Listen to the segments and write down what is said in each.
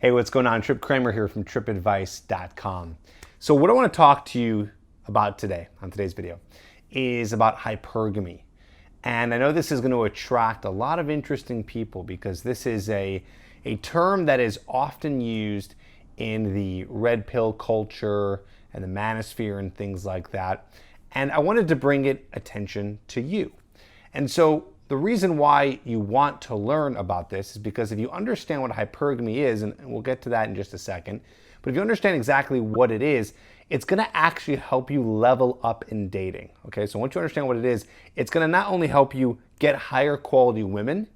Hey, what's going on? Tripp Kramer here from trippadvice.com. So what I want to talk to you about today, on today's video, is about hypergamy. And I know this is going to attract a lot of interesting people because this is a term that is often used in the red pill culture and the manosphere and things like that. And I wanted to bring it attention to you. And so the reason why you want to learn about this is because if you understand what hypergamy is, and we'll get to that in just a second, but if you understand exactly what it is, it's going to actually help you level up in dating. Okay, so once you understand what it is, it's going to not only help you get higher quality women,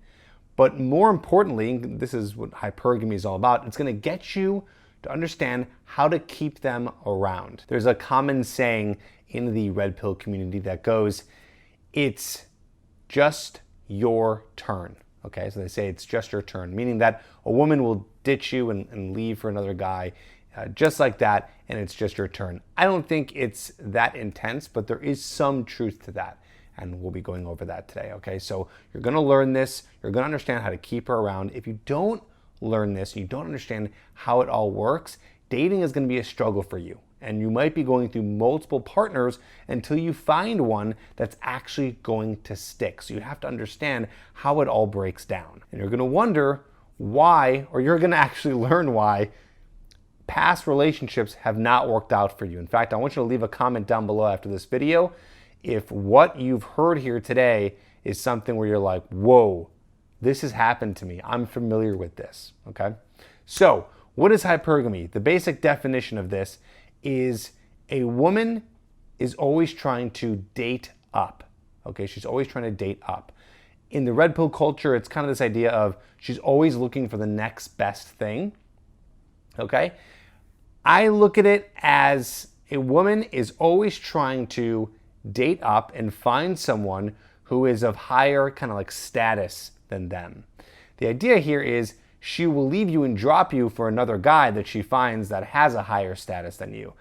but more importantly, this is what hypergamy is all about, it's going to get you to understand how to keep them around. There's a common saying in the red pill community that goes, it's just your turn. Okay, so they say it's just your turn, meaning that a woman will ditch you and leave for another guy just like that, and it's just your turn. I don't think it's that intense, but there is some truth to that, and we'll be going over that today. Okay, so you're going to learn this, you're going to understand how to keep her around. If you don't learn this, you don't understand how it all works, dating is going to be a struggle for you. And you might be going through multiple partners until you find one that's actually going to stick. So you have to understand how it all breaks down. And you're going to wonder why, or you're going to actually learn why past relationships have not worked out for you. In fact, I want you to leave a comment down below after this video if what you've heard here today is something where you're like, whoa, this has happened to me. I'm familiar with this, okay? So what is hypergamy? The basic definition of this is a woman is always trying to date up. Okay, she's always trying to date up. In the red pill culture, it's kind of this idea of she's always looking for the next best thing. Okay, I look at it as a woman is always trying to date up and find someone who is of higher kind of like status than them. The idea here is she will leave you and drop you for another guy that she finds that has a higher status than you.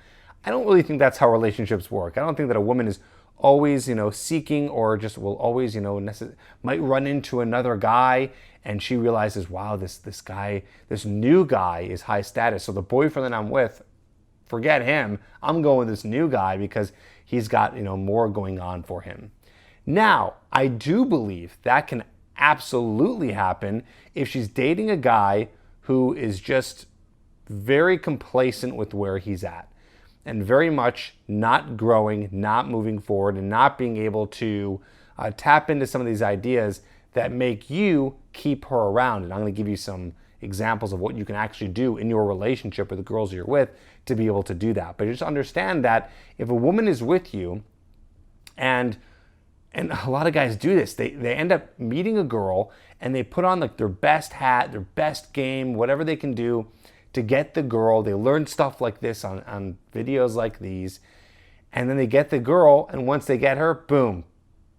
I don't really think that's how relationships work. I don't think that a woman is always, seeking or just will always, might run into another guy and she realizes, wow, this guy, this new guy is high status. So the boyfriend that I'm with, forget him. I'm going with this new guy because he's got, more going on for him. Now, I do believe that can absolutely happen if she's dating a guy who is just very complacent with where he's at and very much not growing, not moving forward, and not being able to tap into some of these ideas that make you keep her around. And I'm going to give you some examples of what you can actually do in your relationship with the girls you're with to be able to do that. But just understand that if a woman is with you and a lot of guys do this. They end up meeting a girl and they put on like their best hat, their best game, whatever they can do to get the girl. They learn stuff like this on videos like these. And then they get the girl, and once they get her, boom,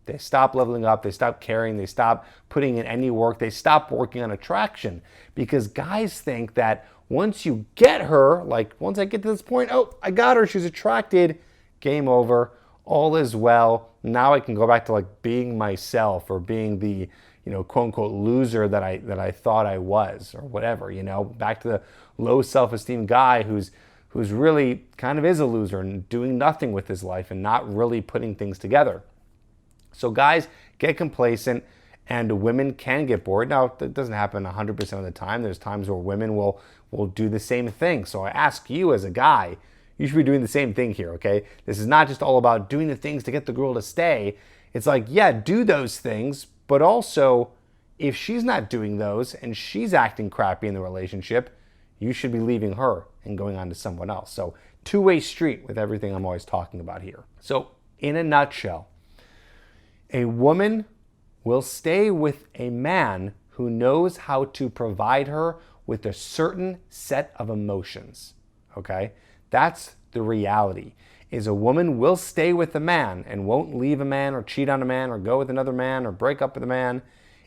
they stop leveling up, they stop caring, they stop putting in any work, they stop working on attraction. Because guys think that once you get her, like once I get to this point, oh, I got her, she's attracted, game over, all is well. Now I can go back to like being myself or being the, quote unquote loser that I thought I was or whatever, back to the low self-esteem guy who's really kind of is a loser and doing nothing with his life and not really putting things together. So guys get complacent and women can get bored. Now, that doesn't happen 100% of the time. There's times where women will do the same thing. So I ask you as a guy, you should be doing the same thing here, okay? This is not just all about doing the things to get the girl to stay. It's like, yeah, do those things, but also if she's not doing those and she's acting crappy in the relationship, you should be leaving her and going on to someone else. So two-way street with everything I'm always talking about here. So in a nutshell, a woman will stay with a man who knows how to provide her with a certain set of emotions, okay? That's the reality, is a woman will stay with a man and won't leave a man or cheat on a man or go with another man or break up with a man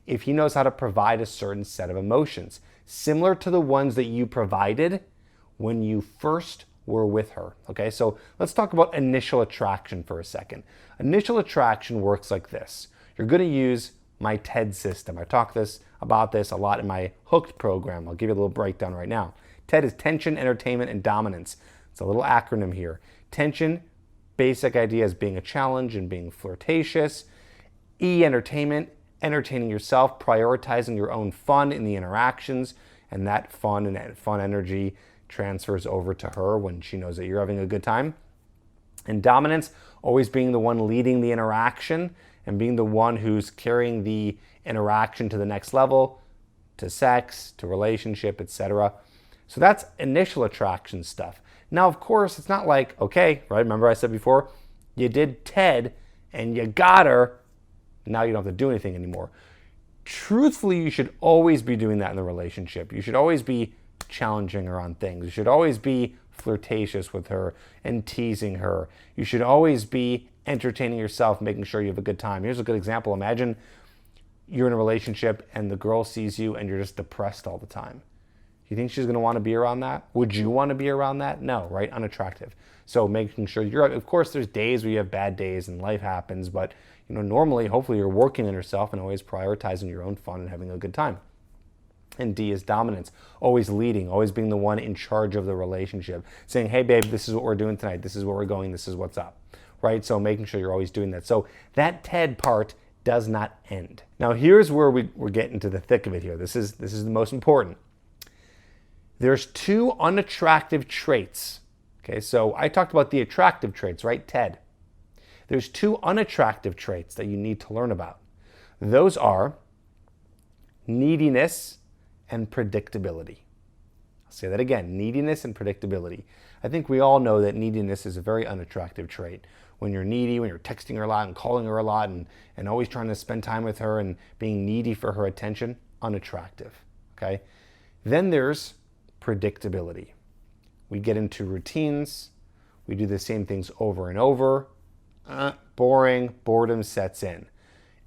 if he knows how to provide a certain set of emotions, similar to the ones that you provided when you first were with her. Okay, so let's talk about initial attraction for a second. Initial attraction works like this. You're going to use my TED system. I talk about this a lot in my Hooked program. I'll give you a little breakdown right now. TED is tension, entertainment, and dominance. It's a little acronym here. Tension, basic idea is being a challenge and being flirtatious. E, entertainment, entertaining yourself, prioritizing your own fun in the interactions, and that fun and fun energy transfers over to her when she knows that you're having a good time. And dominance, always being the one leading the interaction and being the one who's carrying the interaction to the next level, to sex, to relationship, etc. So that's initial attraction stuff. Now, of course, it's not like, okay, right? Remember I said before, you did TED and you got her, now you don't have to do anything anymore. Truthfully, you should always be doing that in the relationship. You should always be challenging her on things. You should always be flirtatious with her and teasing her. You should always be entertaining yourself, making sure you have a good time. Here's a good example. Imagine you're in a relationship and the girl sees you and you're just depressed all the time. You think she's going to want to be around that? Would you want to be around that? No, right? Unattractive. So making sure of course, there's days where you have bad days and life happens, but normally, hopefully you're working on yourself and always prioritizing your own fun and having a good time. And D is dominance, always leading, always being the one in charge of the relationship, saying, hey babe, this is what we're doing tonight. This is where we're going. This is what's up, right? So making sure you're always doing that. So that TED part does not end. Now here's where we're getting to the thick of it here. This is the most important. There's 2 unattractive traits. Okay, so I talked about the attractive traits, right? TED. There's 2 unattractive traits that you need to learn about. Those are neediness and predictability. I'll say that again, neediness and predictability. I think we all know that neediness is a very unattractive trait. When you're needy, when you're texting her a lot and calling her a lot and always trying to spend time with her and being needy for her attention, unattractive, okay? Then there's predictability. We get into routines. We do the same things over and over. Boring, boredom sets in,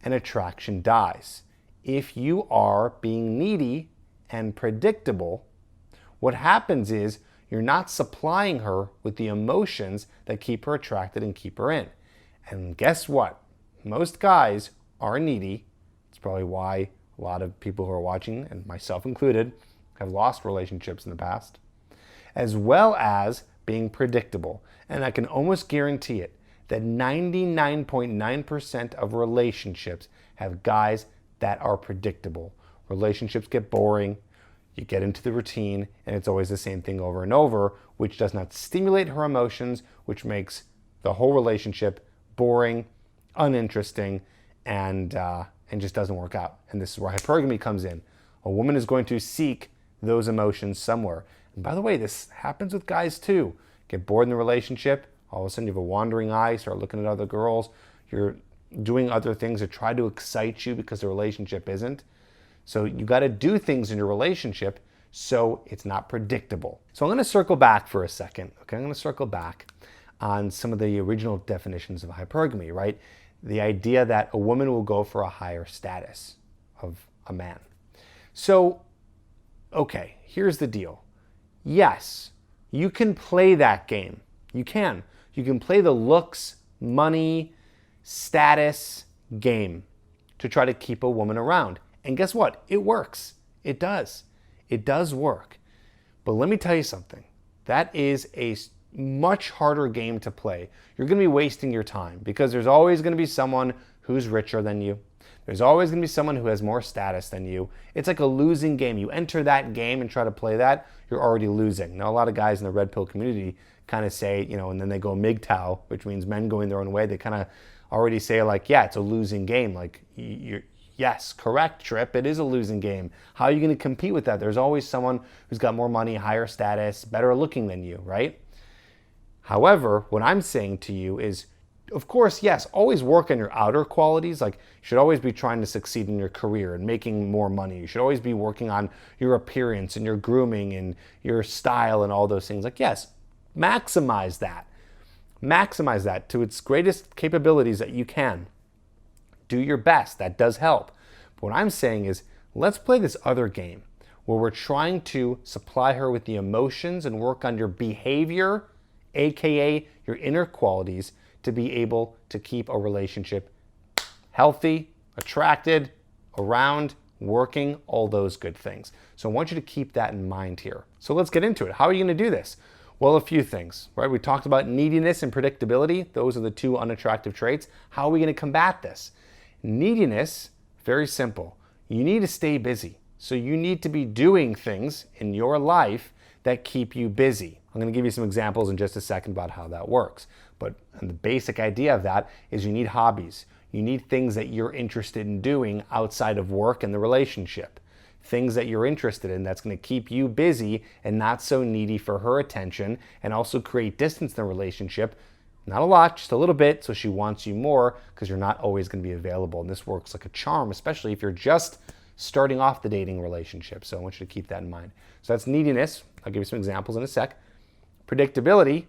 and attraction dies. If you are being needy and predictable, what happens is you're not supplying her with the emotions that keep her attracted and keep her in. And guess what? Most guys are needy. It's probably why a lot of people who are watching, and myself included, have lost relationships in the past, as well as being predictable. And I can almost guarantee it, that 99.9% of relationships have guys that are predictable. Relationships get boring, you get into the routine, and it's always the same thing over and over, which does not stimulate her emotions, which makes the whole relationship boring, uninteresting, and just doesn't work out. And this is where hypergamy comes in. A woman is going to seek those emotions somewhere. And by the way, this happens with guys too. Get bored in the relationship, all of a sudden you have a wandering eye, start looking at other girls, you're doing other things that try to excite you because the relationship isn't. So you got to do things in your relationship so it's not predictable. So I'm going to circle back for a second. Okay, I'm going to circle back on some of the original definitions of hypergamy, right? The idea that a woman will go for a higher status of a man. So, okay, here's the deal. Yes, you can play that game. You can. You can play the looks, money, status game to try to keep a woman around. And guess what? It works. It does. It does work. But let me tell you something. That is a much harder game to play. You're going to be wasting your time because there's always going to be someone who's richer than you. There's always going to be someone who has more status than you. It's like a losing game. You enter that game and try to play that, you're already losing. Now, a lot of guys in the red pill community kind of say, and then they go MGTOW, which means men going their own way. They kind of already say like, yeah, it's a losing game. Like, yes, correct, Tripp. It is a losing game. How are you going to compete with that? There's always someone who's got more money, higher status, better looking than you, right? However, what I'm saying to you is, of course, yes, always work on your outer qualities. Like, you should always be trying to succeed in your career and making more money. You should always be working on your appearance and your grooming and your style and all those things. Like, yes, maximize that. Maximize that to its greatest capabilities that you can. Do your best. That does help. But what I'm saying is, let's play this other game where we're trying to supply her with the emotions and work on your behavior, aka your inner qualities, to be able to keep a relationship healthy, attracted, around, working, all those good things. So I want you to keep that in mind here. So let's get into it. How are you going to do this? Well, a few things, right? We talked about neediness and predictability. Those are the two unattractive traits. How are we going to combat this? Neediness, very simple. You need to stay busy. So you need to be doing things in your life that keep you busy. I'm going to give you some examples in just a second about how that works. But the basic idea of that is you need hobbies. You need things that you're interested in doing outside of work and the relationship. Things that you're interested in that's going to keep you busy and not so needy for her attention, and also create distance in the relationship. Not a lot, just a little bit, so she wants you more because you're not always going to be available. And this works like a charm, especially if you're just starting off the dating relationship. So I want you to keep that in mind. So that's neediness. I'll give you some examples in a sec. Predictability.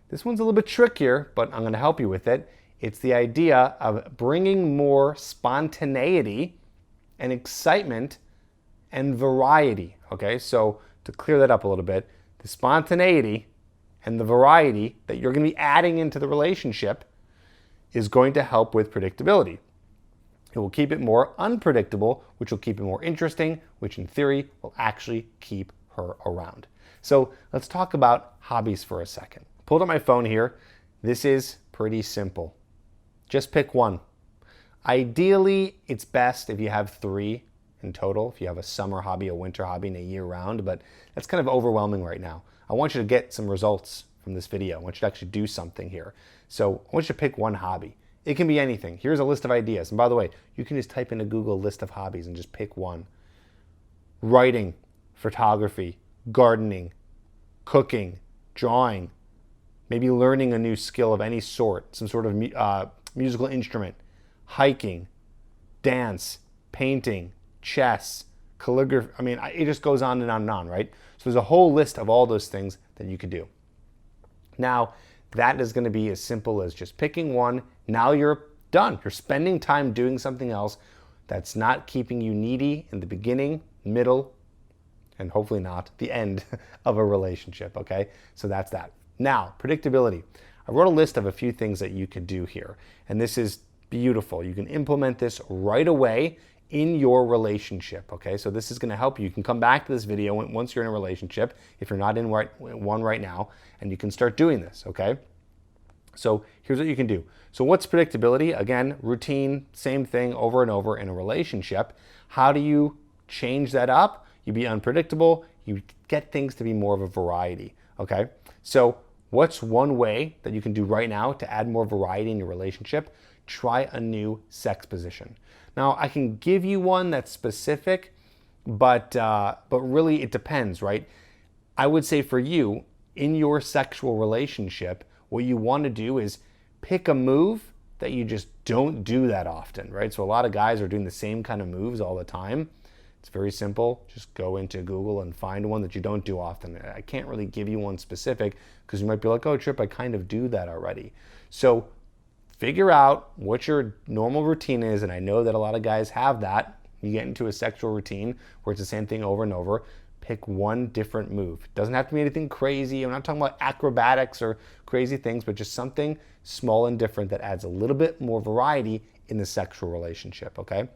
This one's a little bit trickier, but I'm going to help you with it. It's the idea of bringing more spontaneity and excitement and variety. Okay, so to clear that up a little bit, the spontaneity and the variety that you're going to be adding into the relationship is going to help with predictability. It will keep it more unpredictable, which will keep it more interesting, which in theory will actually keep her around. So let's talk about hobbies for a second. Pulled up my phone here. This is pretty simple. Just pick one. Ideally, it's best if you have 3 in total, if you have a summer hobby, a winter hobby, and a year round, but that's kind of overwhelming right now. I want you to get some results from this video. I want you to actually do something here. So I want you to pick one hobby. It can be anything. Here's a list of ideas. And by the way, you can just type into Google list of hobbies and just pick one. Writing, photography, gardening, cooking, drawing, maybe learning a new skill of any sort, some sort of musical instrument, hiking, dance, painting, chess, calligraphy. I mean, it just goes on and on and on, right? So there's a whole list of all those things that you could do. Now, that is going to be as simple as just picking one. Now you're done. You're spending time doing something else that's not keeping you needy in the beginning, middle, and hopefully not the end of a relationship, okay? So that's that. Now, predictability. I wrote a list of a few things that you could do here, and this is beautiful. You can implement this right away in your relationship, okay? So this is going to help you. You can come back to this video once you're in a relationship, if you're not in one right now, and you can start doing this, okay? So here's what you can do. So what's predictability? Again, routine, same thing over and over in a relationship. How do you change that up? You be unpredictable, you get things to be more of a variety, okay? So what's one way that you can do right now to add more variety in your relationship? Try a new sex position. Now, I can give you one that's specific, but really it depends, right? I would say for you, in your sexual relationship, what you want to do is pick a move that you just don't do that often, right? So a lot of guys are doing the same kind of moves all the time. It's very simple. Just go into Google and find one that you don't do often. I can't really give you one specific because you might be like, oh, Tripp, I kind of do that already. So figure out what your normal routine is, and I know that a lot of guys have that. You get into a sexual routine where it's the same thing over and over. Pick one different move. It doesn't have to be anything crazy. I'm not talking about acrobatics or crazy things, but just something small and different that adds a little bit more variety in the sexual relationship, okay?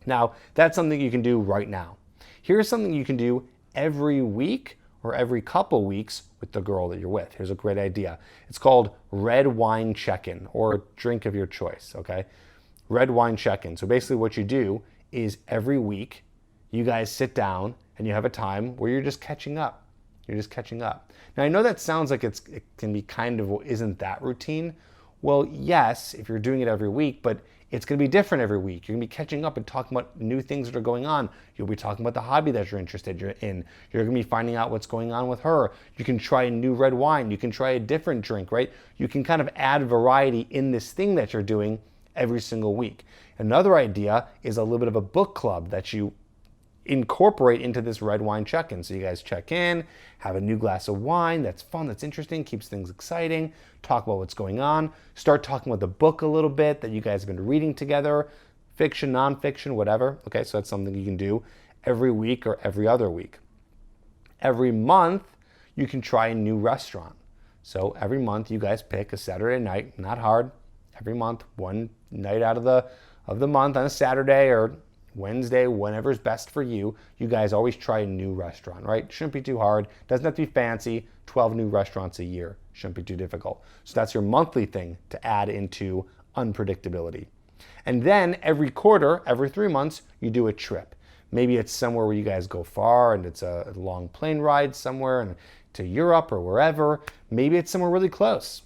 Now, that's something you can do right now. Here's something you can do every week or every couple weeks with the girl that you're with. Here's a great idea. It's called red wine check-in, or drink of your choice, okay? Red wine check-in. So basically what you do is every week you guys sit down and you have a time where you're just catching up. You're just catching up. Now, I know that sounds like it can be kind of, isn't that routine? Well, yes, if you're doing it every week, but it's going to be different every week. You're going to be catching up and talking about new things that are going on. You'll be talking about the hobby that you're interested in. You're going to be finding out what's going on with her. You can try a new red wine. You can try a different drink, right? You can kind of add variety in this thing that you're doing every single week. Another idea is a little bit of a book club that you incorporate into this red wine check-in. So you guys check in, have a new glass of wine that's fun, that's interesting, keeps things exciting, talk about what's going on, start talking about the book a little bit that you guys have been reading together, fiction, nonfiction, whatever. Okay, so that's something you can do every week or every other week. Every month, you can try a new restaurant. So every month, you guys pick a Saturday night, not hard, every month, one night out of the month on a Saturday or Wednesday, whenever's best for you, you guys always try a new restaurant, right? Shouldn't be too hard. Doesn't have to be fancy. 12 new restaurants a year. Shouldn't be too difficult. So that's your monthly thing to add into unpredictability. And then every quarter, every 3 months, you do a trip. Maybe it's somewhere where you guys go far and it's a long plane ride somewhere to Europe or wherever. Maybe it's somewhere really close.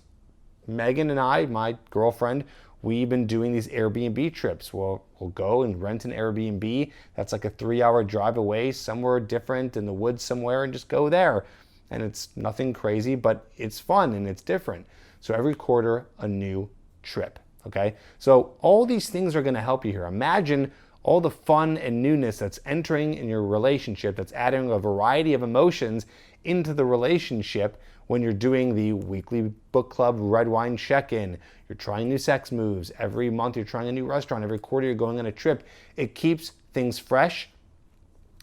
Megan and I, my girlfriend, we've been doing these Airbnb trips. We'll go and rent an Airbnb. That's like a 3-hour drive away, somewhere different in the woods somewhere, and just go there. And it's nothing crazy, but it's fun and it's different. So every quarter, a new trip, okay? So all these things are gonna help you here. Imagine all the fun and newness that's entering in your relationship, that's adding a variety of emotions into the relationship when you're doing the weekly book club red wine check-in, you're trying new sex moves, every month you're trying a new restaurant, every quarter you're going on a trip. It keeps things fresh,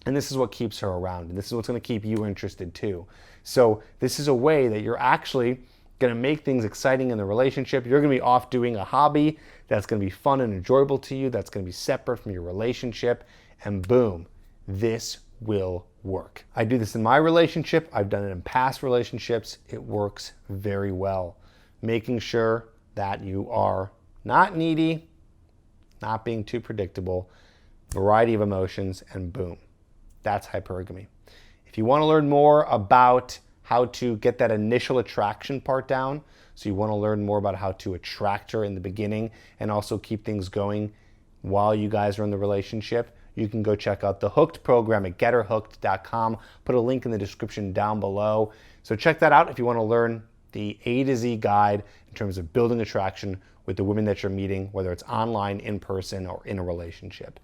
and this is what keeps her around, and this is what's gonna keep you interested too. So this is a way that you're actually gonna make things exciting in the relationship. You're gonna be off doing a hobby that's gonna be fun and enjoyable to you, that's gonna be separate from your relationship, and boom, this will work. I do this in my relationship. I've done it in past relationships. It works very well. Making sure that you are not needy, not being too predictable, variety of emotions, and boom, that's hypergamy. If you want to learn more about how to get that initial attraction part down, so you want to learn more about how to attract her in the beginning and also keep things going while you guys are in the relationship, you can go check out the Hooked program at getherhooked.com. Put a link in the description down below. So check that out if you want to learn the A to Z guide in terms of building attraction with the women that you're meeting, whether it's online, in person, or in a relationship.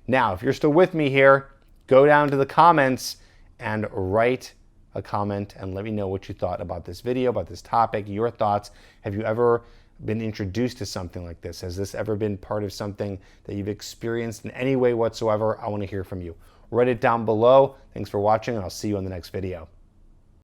Now, if you're still with me here, go down to the comments and write a comment and let me know what you thought about this video, about this topic, your thoughts. Have you ever been introduced to something like this? Has this ever been part of something that you've experienced in any way whatsoever? I want to hear from you. Write it down below. Thanks for watching, and I'll see you in the next video.